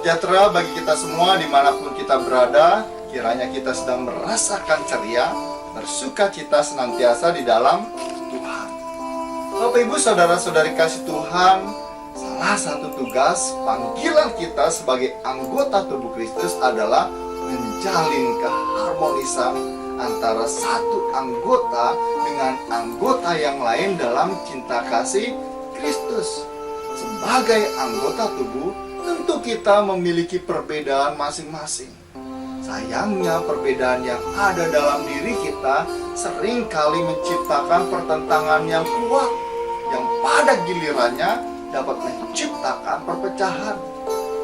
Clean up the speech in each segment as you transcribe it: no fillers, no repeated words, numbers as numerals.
sejahtera bagi kita semua dimanapun kita berada. Kiranya kita sedang merasakan ceria, bersuka cita senantiasa di dalam Tuhan. Bapak Ibu saudara-saudari kasih Tuhan, salah satu tugas panggilan kita sebagai anggota tubuh Kristus adalah menjalin keharmonisan antara satu anggota dengan anggota yang lain dalam cinta kasih Kristus. Sebagai anggota tubuh, tentu kita memiliki perbedaan masing-masing. Sayangnya perbedaan yang ada dalam diri kita seringkali menciptakan pertentangan yang kuat, yang pada gilirannya dapat menciptakan perpecahan.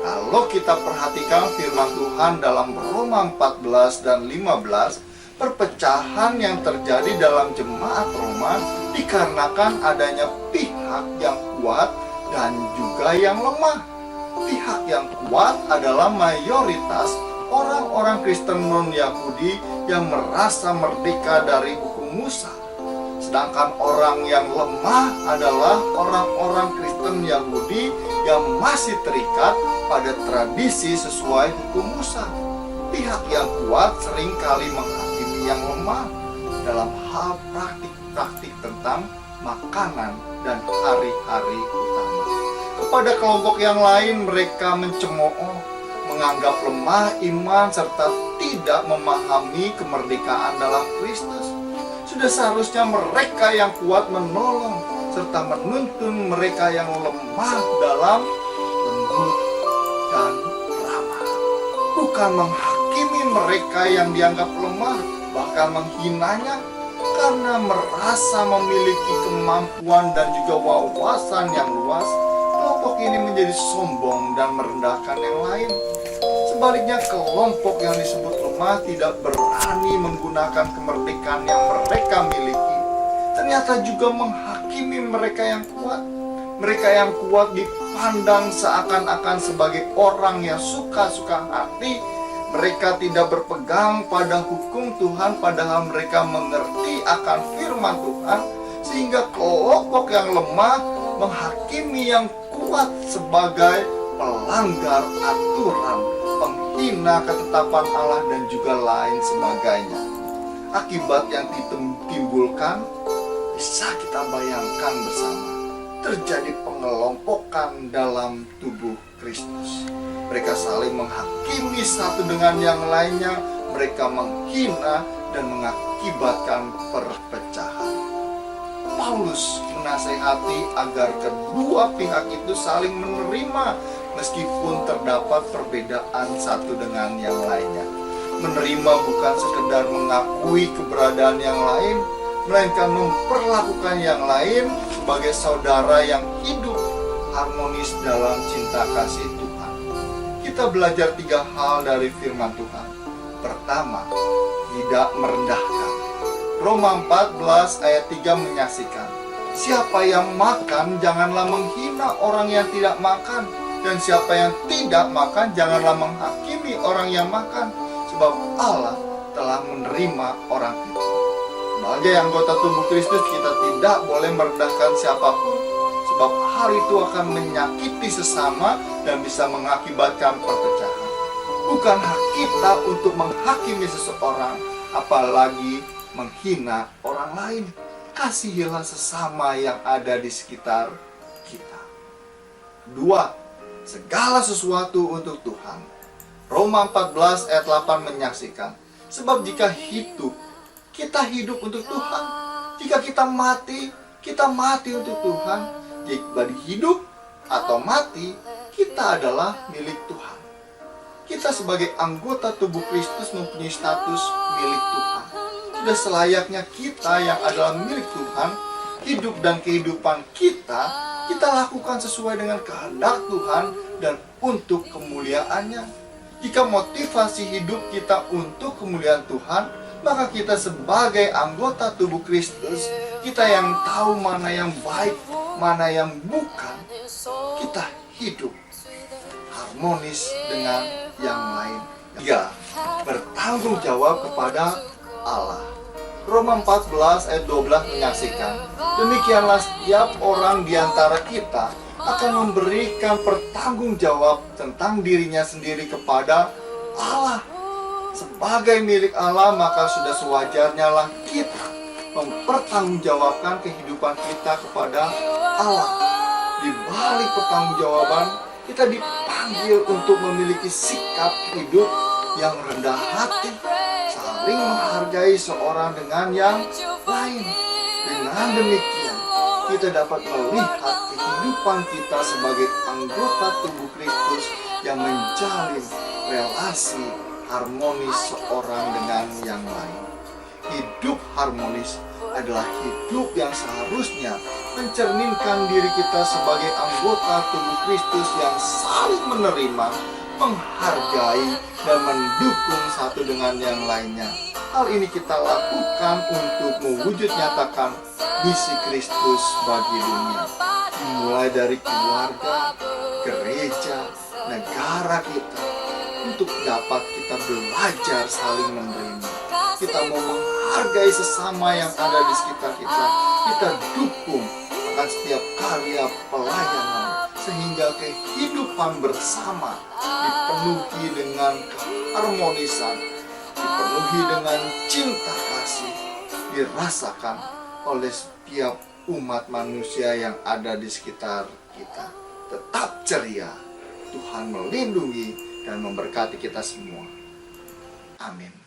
Kalau kita perhatikan firman Tuhan dalam Roma 14 dan 15, perpecahan yang terjadi dalam jemaat Roma dikarenakan adanya pihak yang kuat dan juga yang lemah. Pihak yang kuat adalah mayoritas orang-orang Kristen non-Yahudi yang merasa merdeka dari hukum Musa. Sedangkan orang yang lemah adalah orang-orang Kristen Yahudi yang masih terikat pada tradisi sesuai hukum Musa. Pihak yang kuat seringkali menghakimi yang lemah dalam hal praktik-praktik tentang makanan dan hari-hari utama. Kepada kelompok yang lain mereka mencemooh, menganggap lemah iman serta tidak memahami kemerdekaan dalam Kristus. Sudah seharusnya mereka yang kuat menolong serta menuntun mereka yang lemah dalam lembut dan ramah. Bukan menghakimi mereka yang dianggap lemah, bahkan menghinanya karena merasa memiliki kemampuan dan juga wawasan yang luas. Kelompok ini menjadi sombong dan merendahkan yang lain. Sebaliknya, kelompok yang disebut lemah tidak berani menggunakan kemerdekaan yang mereka miliki. Ternyata juga menghakimi mereka yang kuat. Mereka yang kuat dipandang seakan-akan sebagai orang yang suka-suka hati. Mereka tidak berpegang pada hukum Tuhan, padahal mereka mengerti akan firman Tuhan. Sehingga kelompok yang lemah menghakimi yang kuat sebagai pelanggar aturan, penghina ketetapan Allah dan juga lain sebagainya. Akibat yang ditimbulkan bisa kita bayangkan bersama. Terjadi pengelompokan dalam tubuh Kristus. Mereka saling menghakimi satu dengan yang lainnya. Mereka menghina dan mengakibatkan perpecahan. Paulus menasehati agar kedua pihak itu saling menerima meskipun terdapat perbedaan satu dengan yang lainnya. Menerima bukan sekedar mengakui keberadaan yang lain, melainkan memperlakukan yang lain sebagai saudara yang hidup harmonis dalam cinta kasih Tuhan. Kita belajar 3 hal dari firman Tuhan. Pertama, tidak merendahkan. Roma 14 ayat 3 menyaksikan, siapa yang makan janganlah menghina orang yang tidak makan, dan siapa yang tidak makan janganlah menghakimi orang yang makan, sebab Allah telah menerima orang itu. Sebagai anggota tubuh Kristus, kita tidak boleh merendahkan siapapun, sebab hal itu akan menyakiti sesama dan bisa mengakibatkan perpecahan. Bukan hak kita untuk menghakimi seseorang, apalagi menghina orang lain. Kasihilah sesama yang ada di sekitar kita. 2. Segala sesuatu untuk Tuhan. Roma 14 ayat 8 menyaksikan, sebab jika hidup, kita hidup untuk Tuhan. Jika kita mati untuk Tuhan. Jika hidup atau mati, kita adalah milik Tuhan. Kita sebagai anggota tubuh Kristus mempunyai status milik Tuhan. Sudah selayaknya kita yang adalah milik Tuhan, hidup dan kehidupan kita lakukan sesuai dengan kehendak Tuhan dan untuk kemuliaannya. Jika motivasi hidup kita untuk kemuliaan Tuhan, maka kita sebagai anggota tubuh Kristus, kita yang tahu mana yang baik, mana yang bukan, kita hidup harmonis dengan yang lain. 3. Bertanggung jawab kepada Allah. Roma 14 ayat 12 menyaksikan, demikianlah setiap orang di antara kita akan memberikan pertanggungjawab tentang dirinya sendiri kepada Allah. Sebagai milik Allah, maka sudah sewajarnya lah kita mempertanggungjawabkan kehidupan kita kepada Allah. Di balik pertanggungjawaban, kita dipanggil untuk memiliki sikap hidup yang rendah hati, saling menghargai seorang dengan yang lain. Dengan demikian, kita dapat melihat kehidupan kita sebagai anggota tubuh Kristus yang menjalin relasi harmonis seorang dengan yang lain. Hidup harmonis adalah hidup yang seharusnya mencerminkan diri kita sebagai anggota tubuh Kristus yang saling menerima, menghargai, dan mendukung satu dengan yang lainnya. Hal ini kita lakukan untuk mewujud nyatakan misi Kristus bagi dunia. Mulai dari keluarga, gereja, negara kita, untuk dapat kita belajar saling menerima. Kita mau menghargai sesama yang ada di sekitar kita. Kita dukung akan setiap karya pelayanan, sehingga kehidupan bersama dipenuhi dengan keharmonisan, dipenuhi dengan cinta kasih, dirasakan oleh setiap umat manusia yang ada di sekitar kita. Tetap ceria. Tuhan melindungi dan memberkati kita semua. Amin.